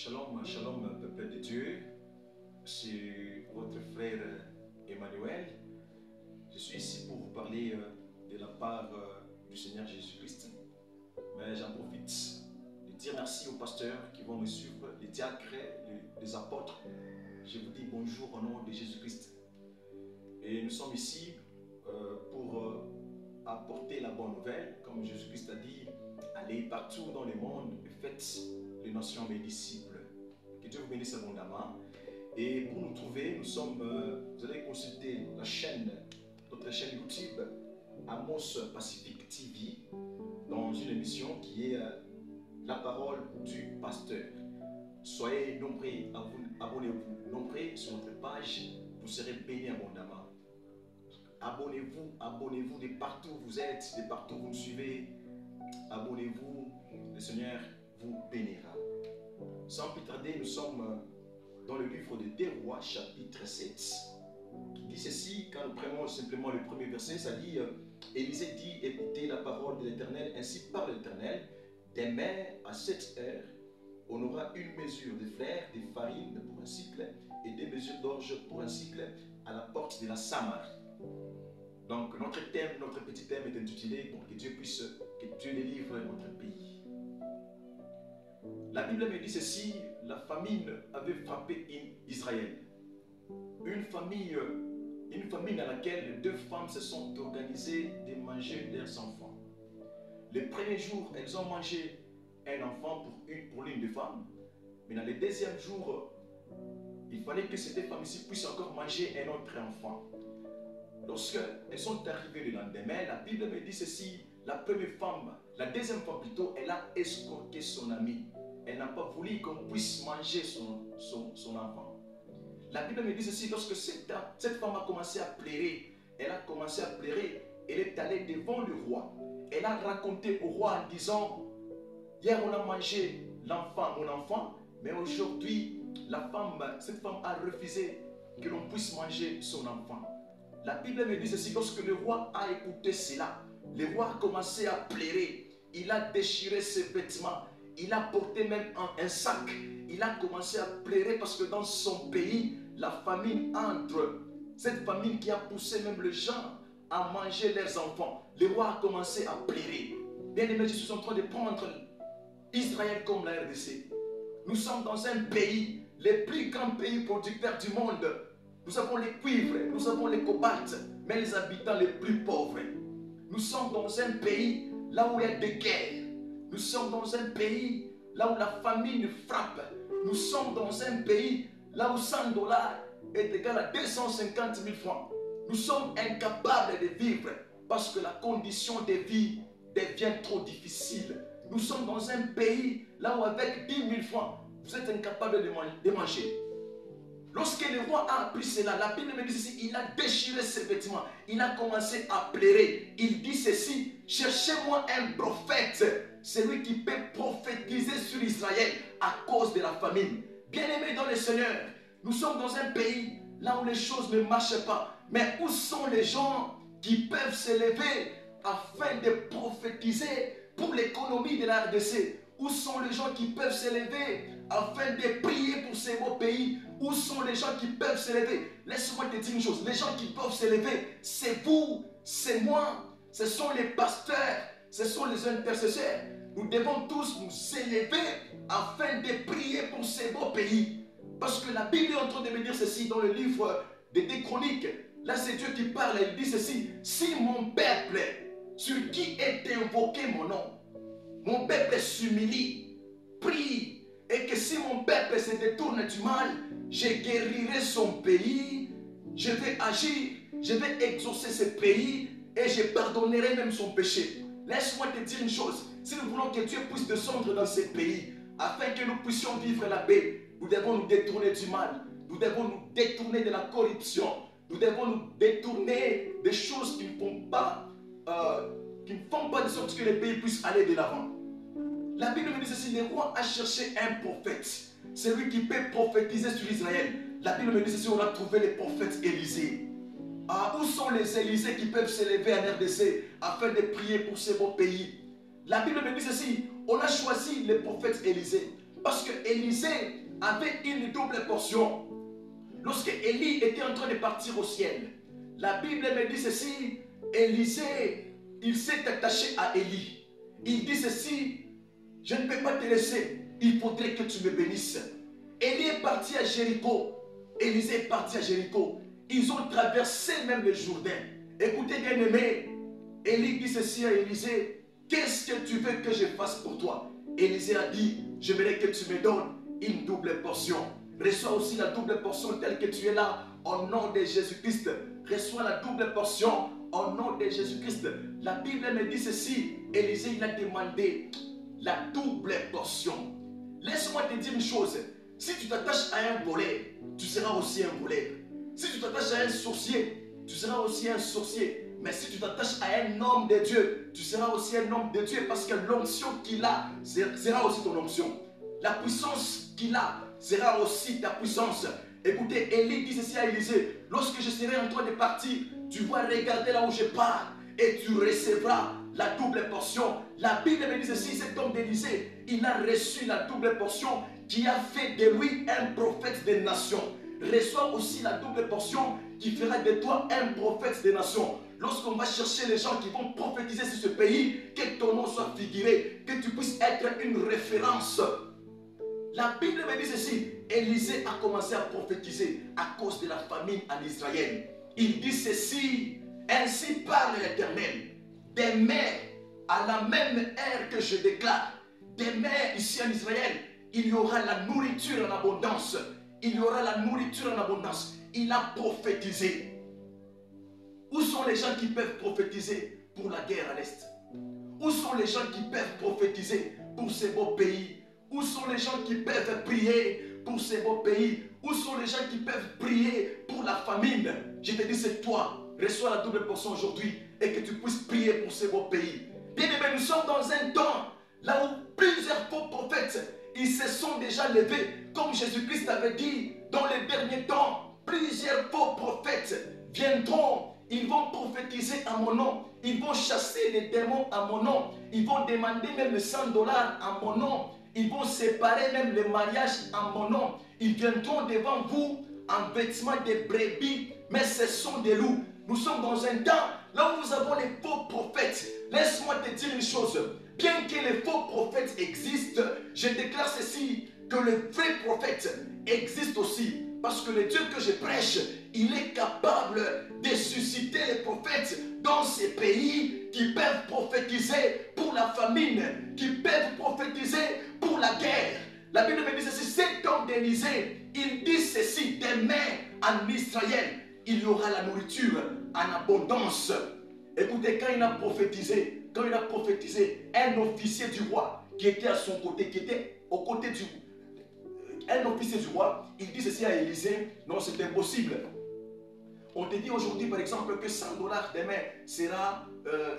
Shalom, shalom, peuple de Dieu. C'est votre frère Emmanuel. Je suis ici pour vous parler de la part du Seigneur Jésus-Christ. Mais j'en profite de dire merci aux pasteurs qui vont me suivre, les diacres, les apôtres. Je vous dis bonjour au nom de Jésus-Christ. Et nous sommes ici pour apporter la bonne nouvelle. Comme Jésus-Christ a dit, allez partout dans le monde et faites les nations mes disciples. Que Dieu vous bénisse abondamment. Et pour nous trouver, nous sommes, vous allez consulter la chaîne, notre chaîne YouTube, Amos Pacific TV, dans une émission qui est la parole du pasteur. Soyez nombreux, abonnez-vous nombreux sur notre page, vous serez bénis abondamment. Abonnez-vous de partout où vous êtes, de partout où vous nous suivez. Abonnez-vous, le Seigneur vous bénira. Sans plus tarder, nous sommes dans le livre de 2 Rois, chapitre 7, qui dit ceci. Quand nous prenons simplement le premier verset, ça dit Élisée dit, écoutez la parole de l'Éternel, ainsi parle l'Éternel, demain à cette heure, on aura une mesure de fleur, de farine pour un cycle, et 2 mesures d'orge pour un cycle à la porte de la Samarie. Donc notre thème, notre petit thème est intitulé pour que Dieu délivre notre pays. La Bible me dit ceci, la famine avait frappé Israël. Une famine à laquelle 2 femmes se sont organisées de manger leurs enfants. Le premier jour, elles ont mangé un enfant pour l'une des femmes. Mais dans le deuxième jour, il fallait que ces 2 femmes-ci puissent encore manger un autre enfant. Lorsqu'elles sont arrivées le lendemain, la Bible me dit ceci, la première femme, la deuxième femme plutôt, elle a escorté son ami. Elle n'a pas voulu qu'on puisse manger son enfant. La Bible me dit ceci, lorsque cette femme a commencé à pleurer, elle est allée devant le roi. Elle a raconté au roi en disant, hier on a mangé mon enfant, mais aujourd'hui, cette femme a refusé que l'on puisse manger son enfant. La Bible me dit ceci, lorsque le roi a écouté cela, le roi a commencé à pleurer, il a déchiré ses vêtements, il a porté même un sac, il a commencé à pleurer parce que dans son pays, la famine entre, cette famine qui a poussé même les gens à manger leurs enfants. Le roi a commencé à pleurer. Bien aimés, je suis en train de prendre Israël comme la RDC. Nous sommes dans un pays, le plus grand pays producteur du monde. Nous avons les cuivres, nous avons les cobaltes, mais les habitants les plus pauvres. Nous sommes dans un pays là où il y a des guerres. Nous sommes dans un pays là où la famine frappe. Nous sommes dans un pays là où 100 $ est égal à 250 000 francs. Nous sommes incapables de vivre parce que la condition de vie devient trop difficile. Nous sommes dans un pays là où avec 10 000 francs, vous êtes incapable de manger. Lorsque le roi a appris cela, la Bible me dit ceci, il a déchiré ses vêtements, il a commencé à pleurer. Il dit ceci, cherchez-moi un prophète, celui qui peut prophétiser sur Israël à cause de la famine. Bien-aimés dans le Seigneur, nous sommes dans un pays là où les choses ne marchent pas. Mais où sont les gens qui peuvent se lever afin de prophétiser pour l'économie de la RDC? Où sont les gens qui peuvent se lever afin de prier pour ces beaux pays? Où sont les gens qui peuvent se lever? Laisse-moi te dire une chose, les gens qui peuvent se lever, c'est vous, c'est moi, ce sont les pasteurs, ce sont les intercesseurs. Nous devons tous nous élever afin de prier pour ces beaux pays. Parce que la Bible est en train de me dire ceci dans le livre des Chroniques. Là c'est Dieu qui parle, il dit ceci, si mon peuple, sur qui est invoqué mon nom, mon peuple s'humilie, prie, et que si mon peuple se détourne du mal, je guérirai son pays, je vais agir, je vais exaucer ce pays et je pardonnerai même son péché. Laisse-moi te dire une chose, si nous voulons que Dieu puisse descendre dans ce pays, afin que nous puissions vivre la paix, nous devons nous détourner du mal, nous devons nous détourner de la corruption, nous devons nous détourner des choses qui ne font pas de sorte que le pays puisse aller de l'avant. La Bible me dit ceci, le roi a cherché un prophète, celui qui peut prophétiser sur Israël. La Bible me dit ceci, on a trouvé le prophète Élisée. Ah, où sont les Élysées qui peuvent s'élever en RDC afin de prier pour ces beaux pays? La Bible me dit ceci, on a choisi le prophète Élisée Parce que Élisée avait une double portion. Lorsque Élie était en train de partir au ciel, la Bible me dit ceci, Élisée, il s'est attaché à Élie. Il dit ceci, je ne peux pas te laisser, il faudrait que tu me bénisses. Élie est parti à Jéricho, Élisée est parti à Jéricho. Ils ont traversé même le Jourdain. Écoutez bien aimé, Élie dit ceci à Élisée, qu'est-ce que tu veux que je fasse pour toi? Élisée a dit, j'aimerais que tu me donnes une double portion. Reçois aussi la double portion telle que tu es là, au nom de Jésus-Christ. Reçois la double portion au nom de Jésus-Christ. La Bible me dit ceci, Élisée il a demandé la double portion. Laisse-moi te dire une chose, si tu t'attaches à un voleur, tu seras aussi un voleur. Si tu t'attaches à un sorcier, tu seras aussi un sorcier. Mais si tu t'attaches à un homme de Dieu, tu seras aussi un homme de Dieu parce que l'onction qu'il a sera aussi ton onction. La puissance qu'il a sera aussi ta puissance. Écoutez, Élie dit ceci à Élisée, lorsque je serai en train de partir, tu vas regarder là où je pars et tu recevras la double portion. La Bible me dit ceci, cet homme d'Élisée, il a reçu la double portion qui a fait de lui un prophète des nations. Reçois aussi la double portion qui fera de toi un prophète des nations. Lorsqu'on va chercher les gens qui vont prophétiser sur ce pays, que ton nom soit figuré, que tu puisses être une référence. La Bible me dit ceci, Élisée a commencé à prophétiser à cause de la famine en Israël. Il dit ceci, ainsi parle l'Éternel, demain, à la même heure que je déclare, demain ici en Israël, il y aura la nourriture en abondance. Il y aura la nourriture en abondance. Il a prophétisé. Où sont les gens qui peuvent prophétiser pour la guerre à l'Est? Où sont les gens qui peuvent prophétiser pour ces beaux pays? Où sont les gens qui peuvent prier pour ces beaux pays? Où sont les gens qui peuvent prier pour la famine? Je te dis, c'est toi. Reçois la double portion aujourd'hui et que tu puisses prier pour ces beaux pays. Bien aimé, nous sommes dans un temps là où plusieurs faux prophètes, ils se sont déjà levés. Comme Jésus-Christ avait dit, dans les derniers temps, plusieurs faux prophètes viendront. Ils vont prophétiser à mon nom. Ils vont chasser les démons à mon nom. Ils vont demander même $100 à mon nom. Ils vont séparer même le mariage à mon nom. Ils viendront devant vous en vêtements de brebis, mais ce sont des loups. Nous sommes dans un temps là où nous avons les faux prophètes. Laisse-moi te dire une chose. Bien que les faux prophètes existent, je déclare ceci, que le vrai prophète existe aussi. Parce que le Dieu que je prêche, il est capable de susciter les prophètes dans ces pays qui peuvent prophétiser pour la famine, qui peuvent prophétiser pour la guerre. La Bible me dit ceci, cet homme d'Élisée, il dit ceci, demain en Israël, il y aura la nourriture en abondance. Écoutez, quand il a prophétisé, un officier du roi qui était à son côté, qui était aux côtés du roi, un officier du roi, il dit ceci à Élisée, non, c'est impossible. On te dit aujourd'hui, par exemple, que $100 demain sera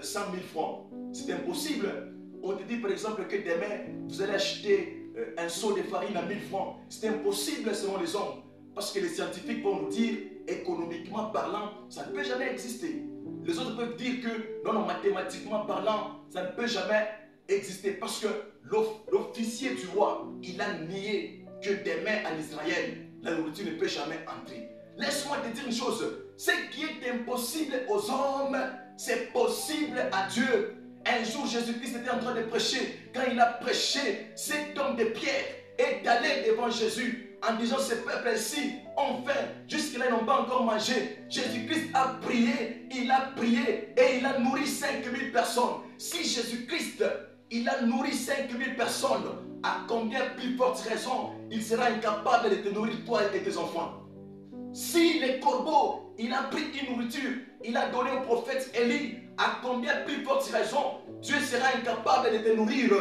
100 000 francs. C'est impossible. On te dit, par exemple, que demain, vous allez acheter un seau de farine à 1000 francs. C'est impossible selon les hommes. Parce que les scientifiques vont nous dire, économiquement parlant, ça ne peut jamais exister. Les autres peuvent dire que, non, mathématiquement parlant, ça ne peut jamais exister. Parce que l'officier du roi, il a nié que demain en Israël, la nourriture ne peut jamais entrer. Laisse-moi te dire une chose, ce qui est impossible aux hommes, c'est possible à Dieu. Un jour, Jésus-Christ était en train de prêcher. Quand il a prêché, cet homme de Pierre est allé devant Jésus en disant, ce peuple-ci ont faim, jusque-là ils n'ont pas encore mangé. Jésus-Christ a prié, il a prié et il a nourri 5000 personnes. Si Jésus-Christ, il a nourri 5000 personnes, à combien plus forte raison il sera incapable de te nourrir toi et tes enfants? Si le corbeau, il a pris une nourriture, il a donné au prophète Élie, à combien plus forte raison Dieu sera incapable de te nourrir?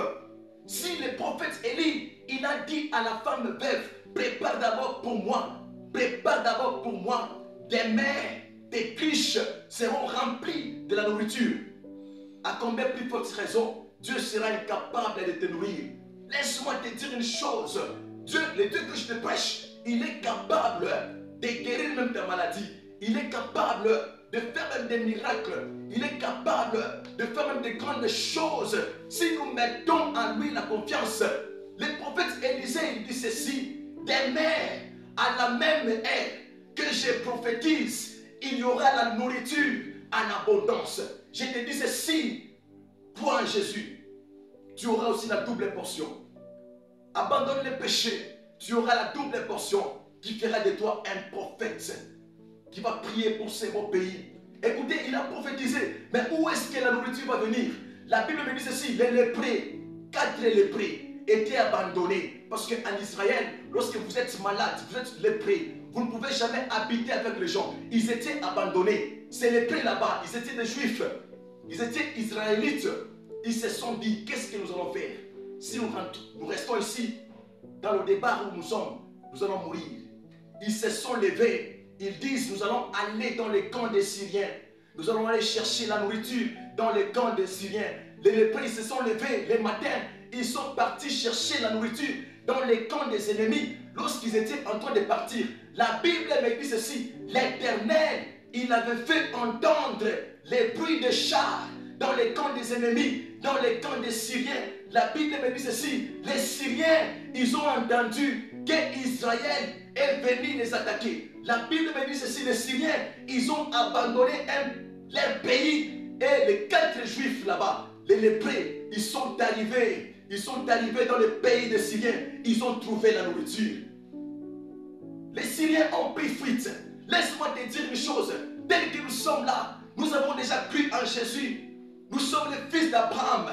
Si le prophète Élie, il a dit à la femme veuve, prépare d'abord pour moi, demain tes cruches seront remplies de la nourriture. À combien plus forte raison Dieu sera incapable de te nourrir? Laisse-moi te dire une chose, Dieu, le Dieu que je te prêche, il est capable de guérir même ta maladie. Il est capable de faire même des miracles. Il est capable de faire même de grandes choses. Si nous mettons en lui la confiance, Le prophète Élisée, il dit ceci, demain, à la même heure que je prophétise, il y aura la nourriture en abondance. Je te dis ceci, toi en Jésus, tu auras aussi la double portion. Abandonne le péché, tu auras la double portion qui fera de toi un prophète qui va prier pour ce beau pays. Écoutez, il a prophétisé, mais où est-ce que la nourriture va venir? La Bible me dit ceci, les léprés, 4 léprés étaient abandonnés. Parce qu'en Israël, lorsque vous êtes malade, vous êtes lépré, vous ne pouvez jamais habiter avec les gens. Ils étaient abandonnés. Ces léprés là-bas, ils étaient des juifs, ils étaient israélites. Ils se sont dit, qu'est-ce que nous allons faire? Si nous restons ici, dans le débat où nous sommes, nous allons mourir. Ils se sont levés. Ils disent, nous allons aller dans les camps des Syriens. Nous allons aller chercher la nourriture dans les camps des Syriens. Les lépreux se sont levés les matins. Ils sont partis chercher la nourriture dans les camps des ennemis. Lorsqu'ils étaient en train de partir, la Bible me dit ceci. L'Éternel, il avait fait entendre les bruits de chars dans les camps des ennemis, dans les camps des Syriens. La Bible me dit ceci. Les Syriens, ils ont entendu qu'Israël est venu les attaquer. La Bible me dit ceci, les Syriens, ils ont abandonné leur pays. Et les 4 juifs là-bas, les lépreux, ils sont arrivés dans le pays des Syriens. Ils ont trouvé la nourriture. Les Syriens ont pris fuite. Laisse-moi te dire une chose. Tel que nous sommes là, nous avons déjà cru en Jésus. Nous sommes les fils d'Abraham.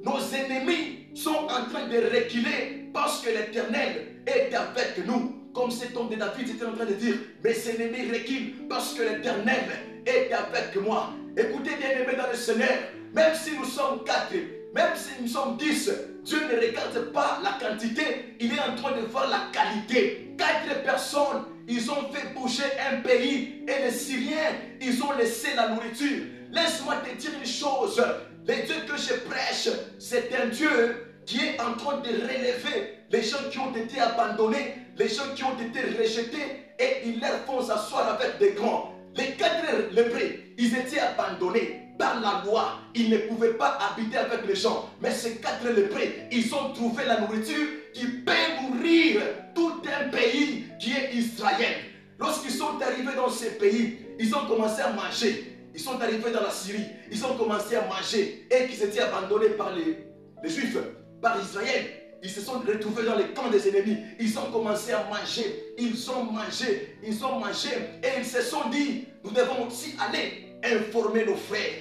Nos ennemis sont en train de reculer parce que l'Éternel est avec nous. Comme cet homme de David était en train de dire, mes ennemis reculent parce que l'Éternel est avec moi. Écoutez, bien-aimés dans le Seigneur, même si nous sommes 4, même si nous sommes 10, Dieu ne regarde pas la quantité, il est en train de voir la qualité. 4 personnes, ils ont fait bouger un pays et les Syriens, ils ont laissé la nourriture. Laisse-moi te dire une chose, le Dieu que je prêche, c'est un Dieu qui est en train de relever les gens qui ont été abandonnés, les gens qui ont été rejetés, et ils leur font s'asseoir avec des grands. Les 4 lépreux, ils étaient abandonnés par la loi. Ils ne pouvaient pas habiter avec les gens. Mais ces 4 lépreux, ils ont trouvé la nourriture qui peut nourrir tout un pays qui est Israël. Lorsqu'ils sont arrivés dans ce pays, ils ont commencé à manger. Ils sont arrivés dans la Syrie, ils ont commencé à manger et qu'ils étaient abandonnés par les Juifs, par Israël. Ils se sont retrouvés dans les camps des ennemis. Ils ont commencé à manger. Ils ont mangé. Ils ont mangé. Et ils se sont dit, nous devons aussi aller informer nos frères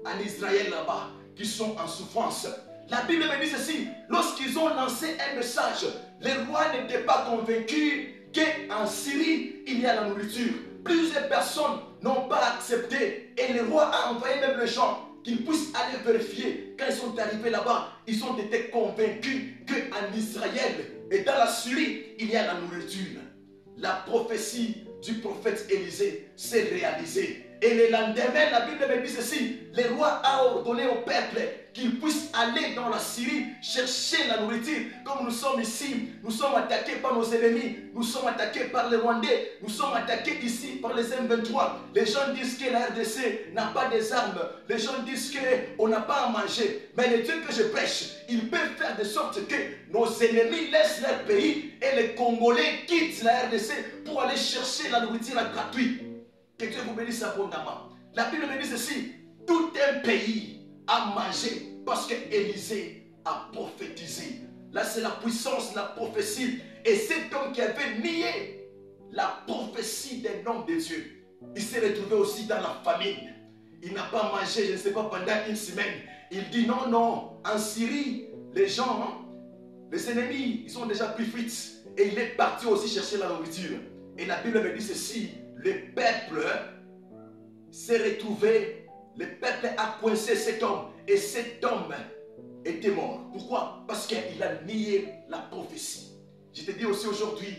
en Israël là-bas qui sont en souffrance. La Bible me dit ceci. Lorsqu'ils ont lancé un message, les rois n'étaient pas convaincus qu'en Syrie, il y a la nourriture. Plusieurs personnes n'ont pas accepté. Et le roi a envoyé même les gens qu'ils puissent aller vérifier. Quand ils sont arrivés là-bas, ils ont été convaincus qu'en Israël et dans la Syrie, il y a la nourriture. La prophétie du prophète Élisée s'est réalisée. Et le lendemain, la Bible me dit ceci, le roi a ordonné au peuple qu'ils puissent aller dans la Syrie chercher la nourriture. Comme nous sommes ici, nous sommes attaqués par nos ennemis, nous sommes attaqués par les Rwandais, nous sommes attaqués ici par les M23. Les gens disent que la RDC n'a pas des armes, les gens disent qu'on n'a pas à manger. Mais le Dieu que je prêche, il peut faire de sorte que nos ennemis laissent leur pays et les Congolais quittent la RDC pour aller chercher la nourriture gratuite. Que Dieu vous bénisse abondamment. La Bible me dit ceci, tout un pays a mangé parce que Élisée a prophétisé. Là, c'est la puissance de la prophétie. Et cet homme qui avait nié la prophétie d'un homme de Dieu, il s'est retrouvé aussi dans la famine. Il n'a pas mangé, je ne sais pas, pendant une semaine. Il dit non, non, en Syrie, les gens, les ennemis, ils ont déjà pris fuite. Et il est parti aussi chercher la nourriture. Et la Bible me dit ceci, le peuple s'est retrouvé, le peuple a coincé cet homme et cet homme était mort. Pourquoi? Parce qu'il a nié la prophétie. Je te dis aussi aujourd'hui,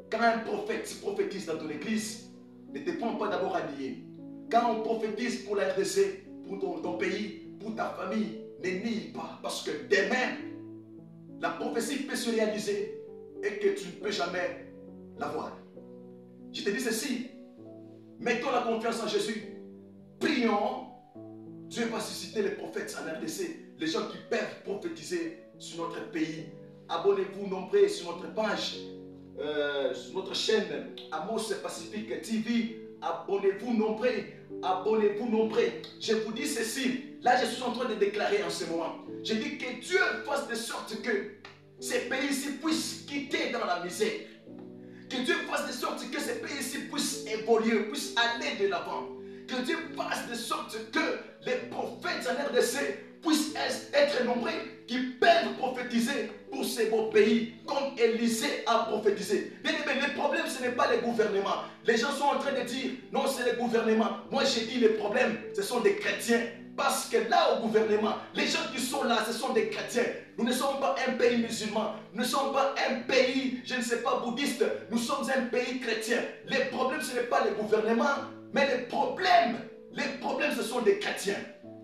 quand un prophète prophétise dans ton église, ne te prends pas d'abord à nier. Quand on prophétise pour la RDC, pour ton pays, pour ta famille, ne nie pas. Parce que demain, la prophétie peut se réaliser et que tu ne peux jamais la voir. Je te dis ceci, mettons la confiance en Jésus. Prions. Dieu va susciter les prophètes en RDC, les gens qui peuvent prophétiser sur notre pays abonnez-vous nombreux sur notre page, sur notre chaîne Amos Pacific TV. Abonnez-vous nombreux, abonnez-vous nombreux. Je vous dis ceci, là je suis en train de déclarer en ce moment. Je dis que Dieu fasse de sorte que ces pays-ci puissent quitter dans la misère. Que Dieu fasse de sorte que ces pays-ci puissent évoluer, puissent aller de l'avant. Que Dieu fasse de sorte que les prophètes en RDC puissent être nombreux qui peuvent prophétiser pour ces beaux pays comme Élisée a prophétisé. Bien aimé, le problème ce n'est pas les gouvernements. Les gens sont en train de dire non, c'est les gouvernements. Moi j'ai dit le problème ce sont des chrétiens. Parce que là au gouvernement, les gens qui sont là ce sont des chrétiens. Nous ne sommes pas un pays musulman. Nous ne sommes pas un pays, je ne sais pas, bouddhiste. Nous sommes un pays chrétien. Les problèmes ce n'est pas les gouvernements, mais les problèmes ce sont des chrétiens.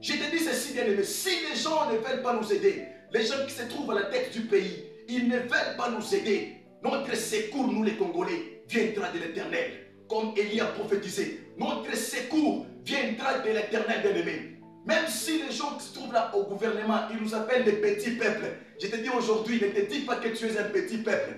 Je te dis ceci, bien aimé, si les gens ne veulent pas nous aider, les gens qui se trouvent à la tête du pays, ils ne veulent pas nous aider. Notre secours, nous les Congolais, viendra de l'Éternel. Comme Élie a prophétisé, notre secours viendra de l'Éternel, bien aimé. Même si les gens qui se trouvent là au gouvernement, ils nous appellent des petits peuples. Je te dis aujourd'hui, ne te dis pas que tu es un petit peuple.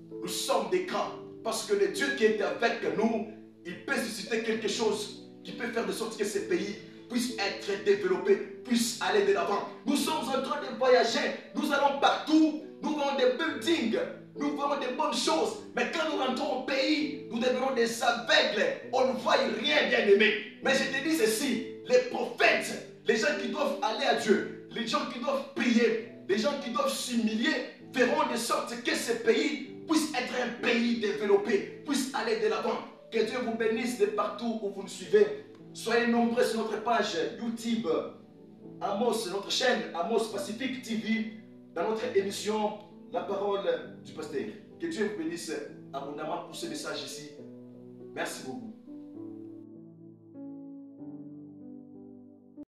Nous sommes des grands. Parce que le Dieu qui est avec nous, il peut susciter quelque chose qui peut faire de sorte que ces pays puissent être développés, puissent aller de l'avant. Nous sommes en train de voyager, nous allons partout, nous voyons des buildings, nous voyons des bonnes choses. Mais quand nous rentrons au pays, nous devenons des aveugles, on ne voit rien, bien aimé. Mais je te dis ceci, les prophètes, les gens qui doivent aller à Dieu, les gens qui doivent prier, les gens qui doivent s'humilier, feront de sorte que ce pays puisse être un pays développé, puisse aller de l'avant. Que Dieu vous bénisse de partout où vous nous suivez. Soyez nombreux sur notre page YouTube, Amos, notre chaîne Amos Pacific TV, dans notre émission La parole du pasteur. Que Dieu vous bénisse abondamment pour ce message ici. Merci beaucoup.